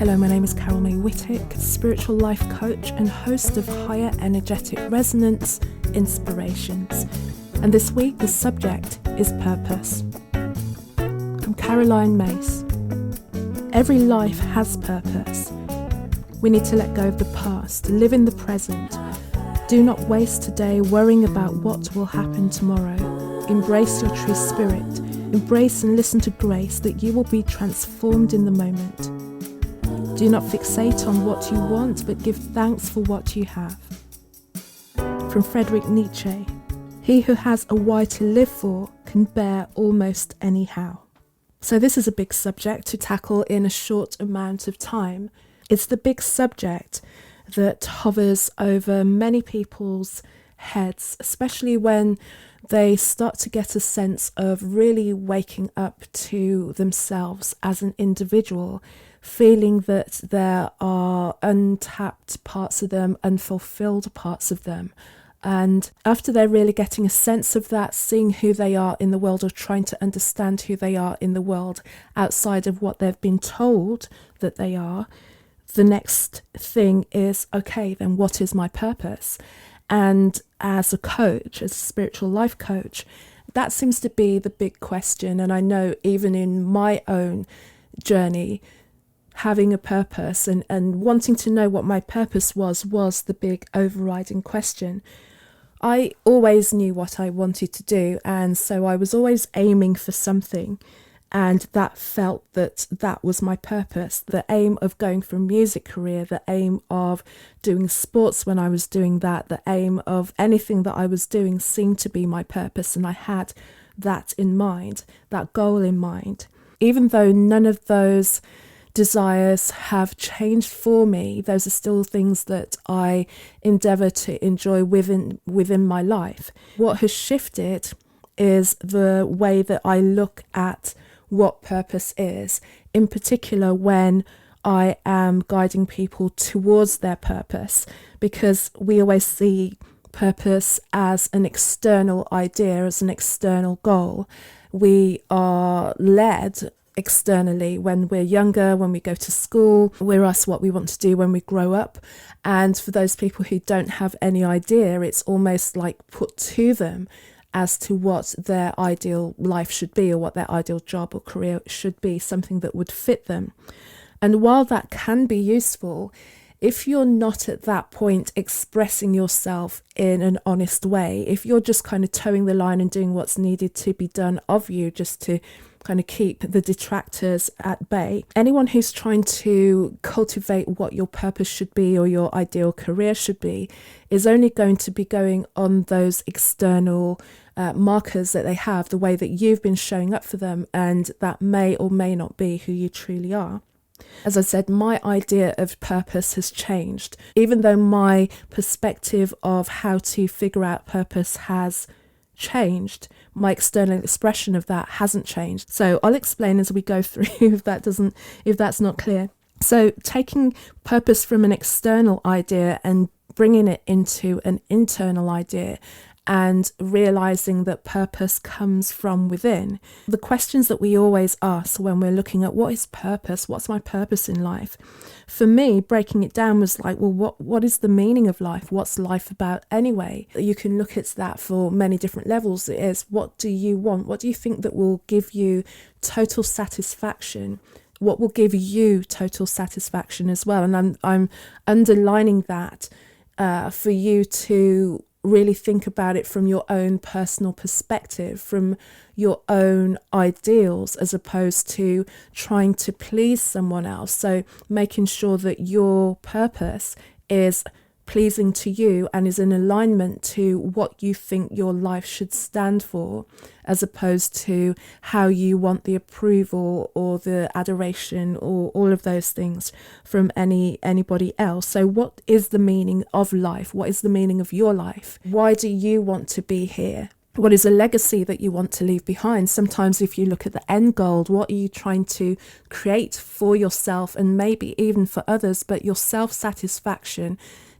Hello, my name is Carol May Whittick, spiritual life coach and host of Higher Energetic Resonance Inspirations. And this week the subject is purpose. From Caroline Myss. Every life has purpose. We need to let go of the past, live in the present. Do not waste today worrying about what will happen tomorrow. Embrace your true spirit. Embrace and listen to grace that you will be transformed in the moment. Do not fixate on what you want, but give thanks for what you have. From Friedrich Nietzsche. He who has a why to live for can bear almost anyhow. So this is a big subject to tackle in a short amount of time. It's the big subject that hovers over many people's heads, especially when they start to get a sense of really waking up to themselves as an individual, feeling that there are untapped parts of them, unfulfilled parts of them. And after they're really getting a sense of that, seeing who they are in the world, or trying to understand who they are in the world outside of what they've been told that they are, the next thing is, okay, then what is my purpose? And as a coach, as a spiritual life coach, that seems to be the big question. And I know even in my own journey, having a purpose and wanting to know what my purpose was the big overriding question. I always knew what I wanted to do, and so I was always aiming for something. And that felt that was my purpose. The aim of going for a music career, the aim of doing sports when I was doing that, the aim of anything that I was doing seemed to be my purpose. And I had that in mind, that goal in mind. Even though none of those desires have changed for me, those are still things that I endeavour to enjoy within my life. What has shifted is the way that I look at what purpose is, in particular when I am guiding people towards their purpose, because we always see purpose as an external idea, as an external goal. We are led externally when we're younger, when we go to school. We're asked what we want to do when we grow up. And for those people who don't have any idea, it's almost like put to them as to what their ideal life should be, or what their ideal job or career should be, something that would fit them. And while that can be useful, if you're not at that point expressing yourself in an honest way, if you're just kind of towing the line and doing what's needed to be done of you just to kind of keep the detractors at bay, anyone who's trying to cultivate what your purpose should be or your ideal career should be is only going to be going on those external markers that they have, the way that you've been showing up for them, and that may or may not be who you truly are. As I said, my idea of purpose has changed. Even though my perspective of how to figure out purpose has changed, my external expression of that hasn't changed. So I'll explain as we go through if that's not clear. So taking purpose from an external idea and bringing it into an internal idea, and realizing that purpose comes from within. The questions that we always ask when we're looking at what is purpose, what's my purpose in life? For me, breaking it down was like, well, what is the meaning of life? What's life about anyway? You can look at that for many different levels. It is, what do you want? What do you think that will give you total satisfaction? What will give you total satisfaction as well? And I'm underlining that for you to really think about it from your own personal perspective, from your own ideals, as opposed to trying to please someone else. So making sure that your purpose is pleasing to you and is in alignment to what you think your life should stand for, as opposed to how you want the approval or the adoration or all of those things from anybody else. So what is the meaning of life? What is the meaning of your life? Why do you want to be here? What is a legacy that you want to leave behind? Sometimes if you look at the end goal, what are you trying to create for yourself and maybe even for others? But your self-satisfaction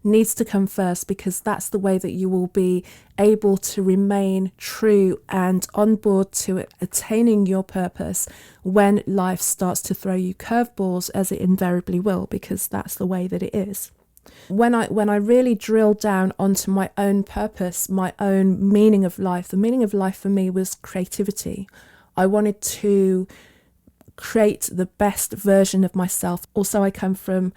needs to come first, because that's the way that you will be able to remain true and on board to attaining your purpose when life starts to throw you curveballs, as it invariably will, because that's the way that it is. When I really drilled down onto my own purpose, my own meaning of life, the meaning of life for me was creativity. I wanted to create the best version of myself. Also, I come from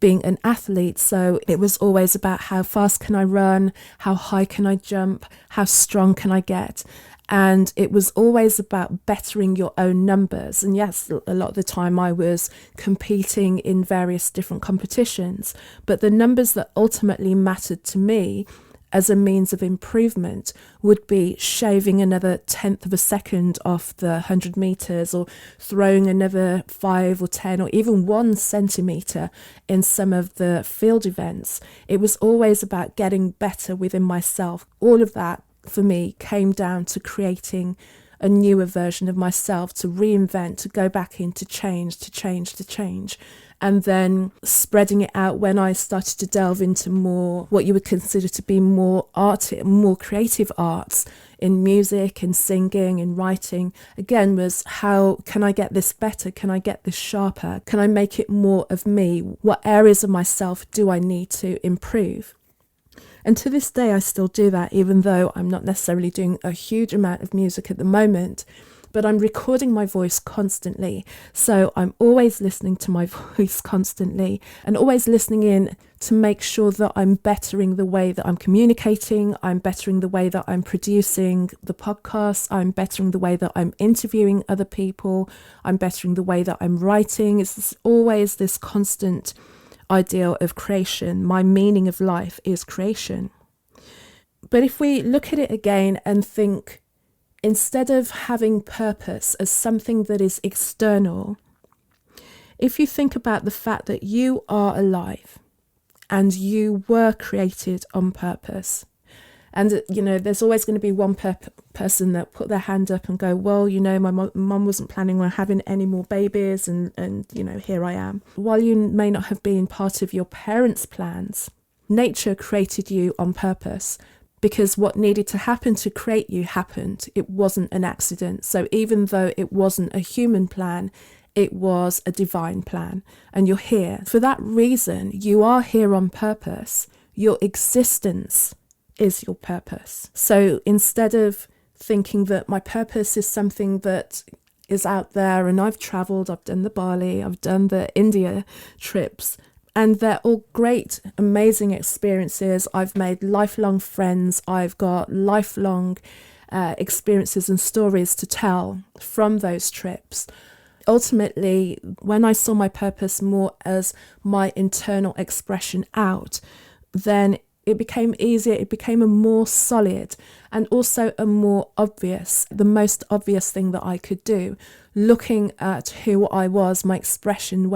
being an athlete, so it was always about how fast can I run, how high can I jump, how strong can I get. And it was always about bettering your own numbers. And yes, a lot of the time I was competing in various different competitions, but the numbers that ultimately mattered to me as a means of improvement would be shaving another 1/10 of a second off the 100 meters, or throwing another 5 or 10 or even 1 centimeter in some of the field events. It was always about getting better within myself. All of that for me came down to creating a newer version of myself, to reinvent, to go back in, to change, and then spreading it out when I started to delve into more what you would consider to be more creative arts in music, in singing, in writing. Again, was how can I get this better? Can I get this sharper? Can I make it more of me? What areas of myself do I need to improve? And to this day, I still do that, even though I'm not necessarily doing a huge amount of music at the moment, but I'm recording my voice constantly. So I'm always listening to my voice constantly and always listening in to make sure that I'm bettering the way that I'm communicating, I'm bettering the way that I'm producing the podcast, I'm bettering the way that I'm interviewing other people, I'm bettering the way that I'm writing. It's always this constant ideal of creation. My meaning of life is creation. But if we look at it again and think, instead of having purpose as something that is external, if you think about the fact that you are alive and you were created on purpose, and there's always going to be one person that put their hand up and go, well, my mum wasn't planning on having any more babies, and here I am. While you may not have been part of your parents' plans, nature created you on purpose, because what needed to happen to create you happened. It wasn't an accident. So even though it wasn't a human plan, it was a divine plan, and you're here. For that reason, you are here on purpose. Your existence is your purpose. So instead of thinking that my purpose is something that is out there, and I've traveled, I've done the Bali, I've done the India trips, and they're all great, amazing experiences. I've made lifelong friends. I've got lifelong experiences and stories to tell from those trips. Ultimately, when I saw my purpose more as my internal expression out, then it became easier, it became a more solid and also a more obvious, the most obvious thing that I could do, looking at who I was, my expression,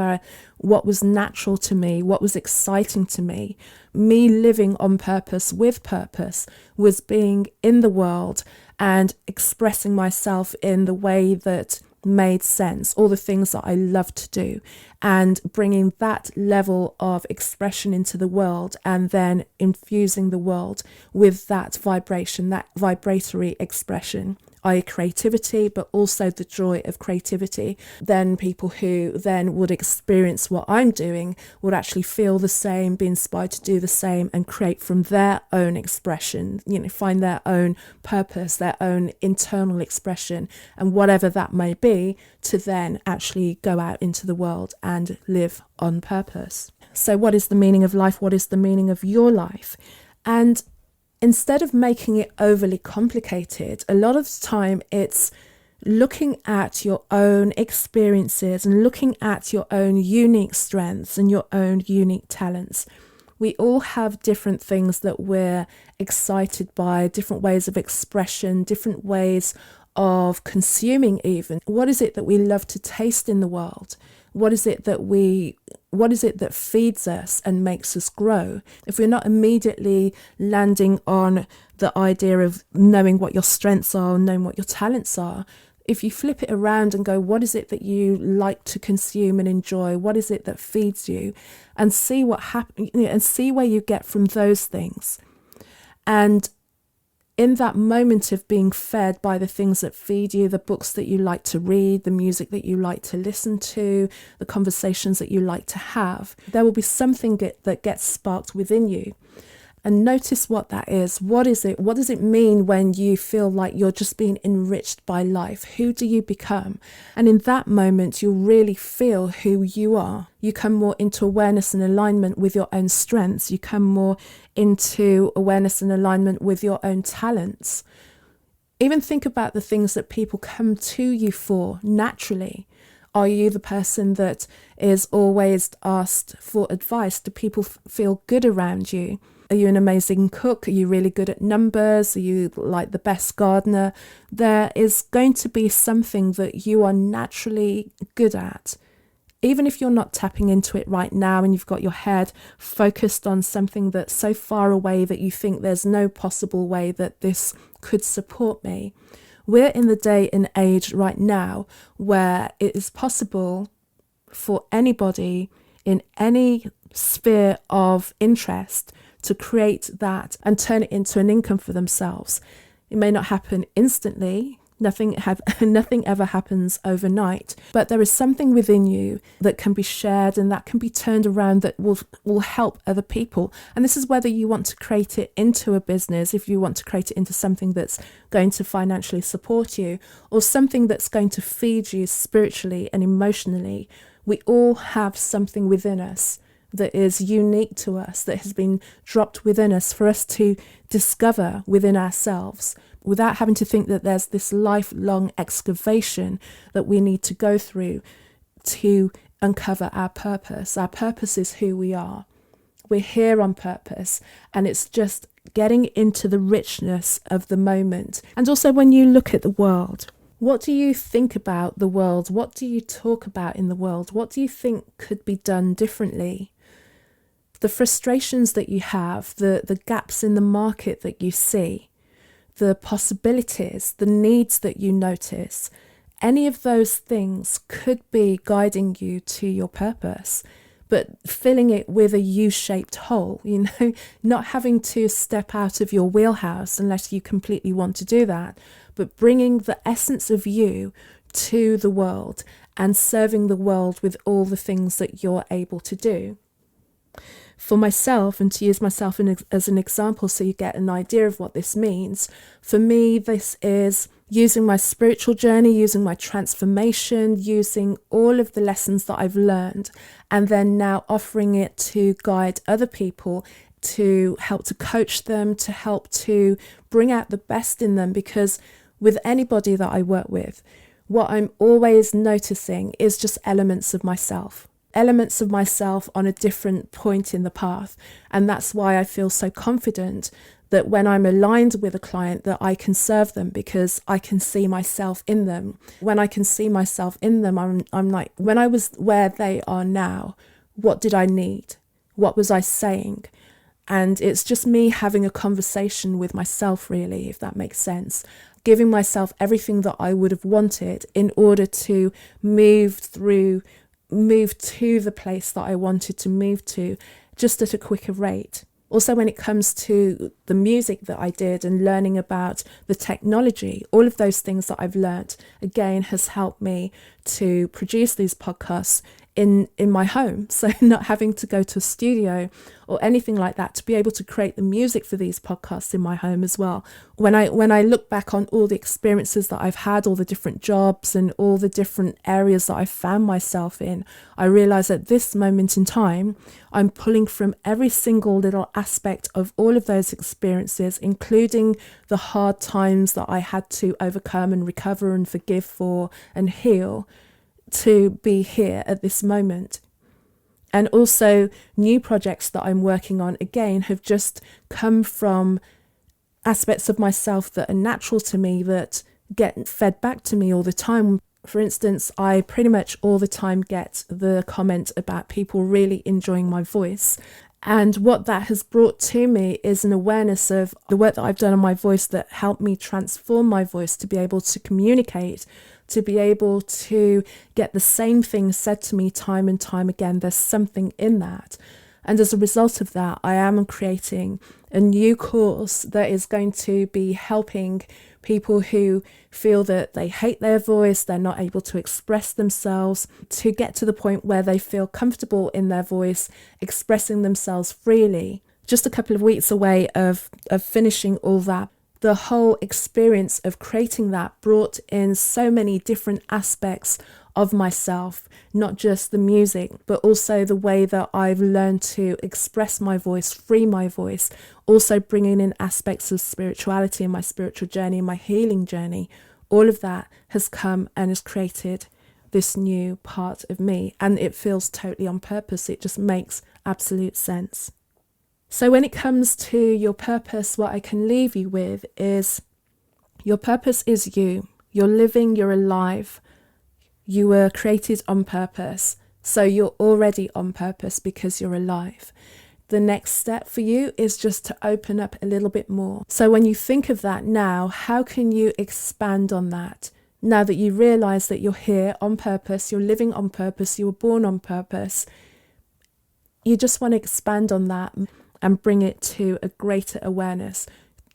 what was natural to me, what was exciting to me. Me living on purpose, with purpose, was being in the world and expressing myself in the way that made sense, all the things that I love to do, and bringing that level of expression into the world, and then infusing the world with that vibration, that vibratory expression, i.e. creativity, but also the joy of creativity. Then people who then would experience what I'm doing would actually feel the same, be inspired to do the same, and create from their own expression, find their own purpose, their own internal expression, and whatever that may be, to then actually go out into the world and live on purpose. So what is the meaning of life? What is the meaning of your life? And instead of making it overly complicated, a lot of the time it's looking at your own experiences and looking at your own unique strengths and your own unique talents. We all have different things that we're excited by, different ways of expression, different ways of consuming even. What is it that we love to taste in the world? What is it that feeds us and makes us grow? If we're not immediately landing on the idea of knowing what your strengths are, knowing what your talents are, If you flip it around and go, what is it that you like to consume and enjoy? What is it that feeds you? And see what happens, and see where you get from those things. And in that moment of being fed by the things that feed you, the books that you like to read, the music that you like to listen to, the conversations that you like to have, there will be something that gets sparked within you. And notice what that is. What is it? What does it mean when you feel like you're just being enriched by life? Who do you become? And in that moment, you'll really feel who you are. You come more into awareness and alignment with your own strengths. You come more into awareness and alignment with your own talents. Even think about the things that people come to you for naturally. Are you the person that is always asked for advice? Do people feel good around you? Are you an amazing cook? Are you really good at numbers? Are you like the best gardener? There is going to be something that you are naturally good at. Even if you're not tapping into it right now and you've got your head focused on something that's so far away that you think there's no possible way that this could support me. We're in the day and age right now where it is possible for anybody in any sphere of interest to create that and turn it into an income for themselves. It may not happen instantly. Nothing ever happens overnight, but there is something within you that can be shared and that can be turned around that will help other people. And this is whether you want to create it into a business, if you want to create it into something that's going to financially support you, or something that's going to feed you spiritually and emotionally. We all have something within us that is unique to us, that has been dropped within us for us to discover within ourselves, without having to think that there's this lifelong excavation that we need to go through to uncover our purpose. Our purpose is who we are. We're here on purpose, and it's just getting into the richness of the moment. And also when you look at the world, what do you think about the world? What do you talk about in the world? What do you think could be done differently? The frustrations that you have, the gaps in the market that you see, the possibilities, the needs that you notice, any of those things could be guiding you to your purpose, but filling it with a U-shaped hole, not having to step out of your wheelhouse unless you completely want to do that, but bringing the essence of you to the world and serving the world with all the things that you're able to do. For myself, and to use myself as an example so you get an idea of what this means, for me this is using my spiritual journey, using my transformation, using all of the lessons that I've learned, and then now offering it to guide other people, to help to coach them, to help to bring out the best in them. Because with anybody that I work with, what I'm always noticing is just elements of myself on a different point in the path. And that's why I feel so confident that when I'm aligned with a client that I can serve them, because I can see myself in them. When I can see myself in them, I'm like, when I was where they are now, what did I need? What was I saying? And it's just me having a conversation with myself, really, if that makes sense. Giving myself everything that I would have wanted in order to move to the place that I wanted to move to, just at a quicker rate. Also, when it comes to the music that I did and learning about the technology, all of those things that I've learnt, again, has helped me to produce these podcasts in my home. So not having to go to a studio or anything like that, to be able to create the music for these podcasts in my home as well. When I look back on all the experiences that I've had, all the different jobs and all the different areas that I've found myself in, I realize at this moment in time, I'm pulling from every single little aspect of all of those experiences, including the hard times that I had to overcome and recover and forgive for and heal, to be here at this moment. And also new projects that I'm working on, again, have just come from aspects of myself that are natural to me, that get fed back to me all the time. For instance, I pretty much all the time get the comment about people really enjoying my voice. And what that has brought to me is an awareness of the work that I've done on my voice that helped me transform my voice to be able to communicate to be able to get the same thing said to me time and time again. There's something in that. And as a result of that, I am creating a new course that is going to be helping people who feel that they hate their voice, they're not able to express themselves, to get to the point where they feel comfortable in their voice, expressing themselves freely. Just a couple of weeks away of finishing all that. The whole experience of creating that brought in so many different aspects of myself, not just the music, but also the way that I've learned to express my voice, free my voice, also bringing in aspects of spirituality in my spiritual journey, my healing journey. All of that has come and has created this new part of me, and it feels totally on purpose. It just makes absolute sense. So when it comes to your purpose, what I can leave you with is your purpose is you. You're living, you're alive. You were created on purpose. So you're already on purpose because you're alive. The next step for you is just to open up a little bit more. So when you think of that now, how can you expand on that? Now that you realize that you're here on purpose, you're living on purpose, you were born on purpose, you just want to expand on that and bring it to a greater awareness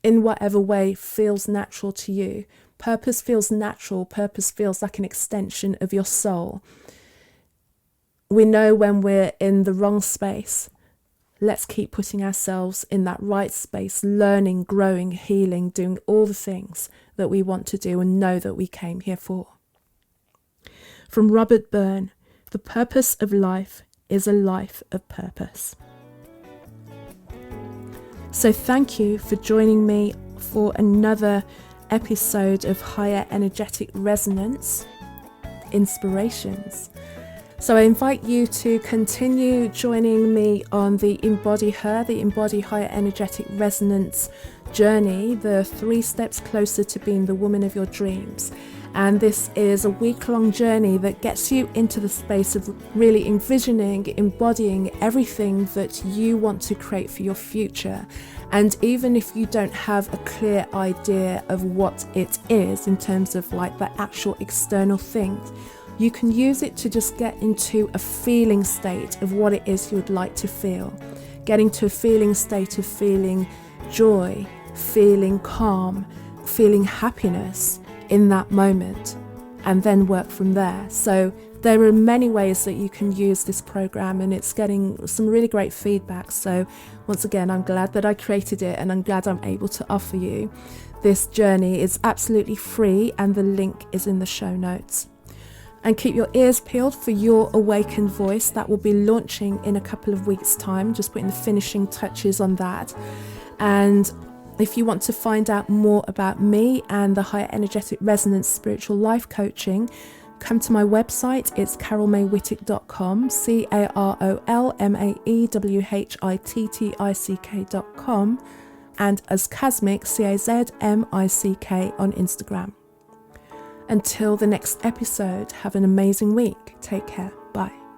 in whatever way feels natural to you. Purpose feels natural. Purpose feels like an extension of your soul. We know when we're in the wrong space. Let's keep putting ourselves in that right space, learning, growing, healing, doing all the things that we want to do and know that we came here for. From Robert Byrne, the purpose of life is a life of purpose. So thank you for joining me for another episode of Higher Energetic Resonance Inspirations. So I invite you to continue joining me on the Embody Higher Energetic Resonance journey, the 3 steps closer to being the woman of your dreams. And this is a week-long journey that gets you into the space of really envisioning, embodying everything that you want to create for your future. And even if you don't have a clear idea of what it is in terms of like the actual external things, you can use it to just get into a feeling state of what it is you would like to feel. Getting to a feeling state of feeling joy, feeling calm, feeling happiness in that moment, and then work from there. So there are many ways that you can use this program, and it's getting some really great feedback. So once again, I'm glad that I created it, and I'm glad I'm able to offer you this journey. It's absolutely free, and the link is in the show notes. And keep your ears peeled for Your Awakened Voice. That will be launching in a couple of weeks' time, just putting the finishing touches on that. And if you want to find out more about me and the Higher Energetic Resonance Spiritual Life Coaching, come to my website. It's carolmaywhittick.com, carolmaywhittick.com, and as Cazmic, Cazmick on Instagram. Until the next episode, have an amazing week. Take care. Bye.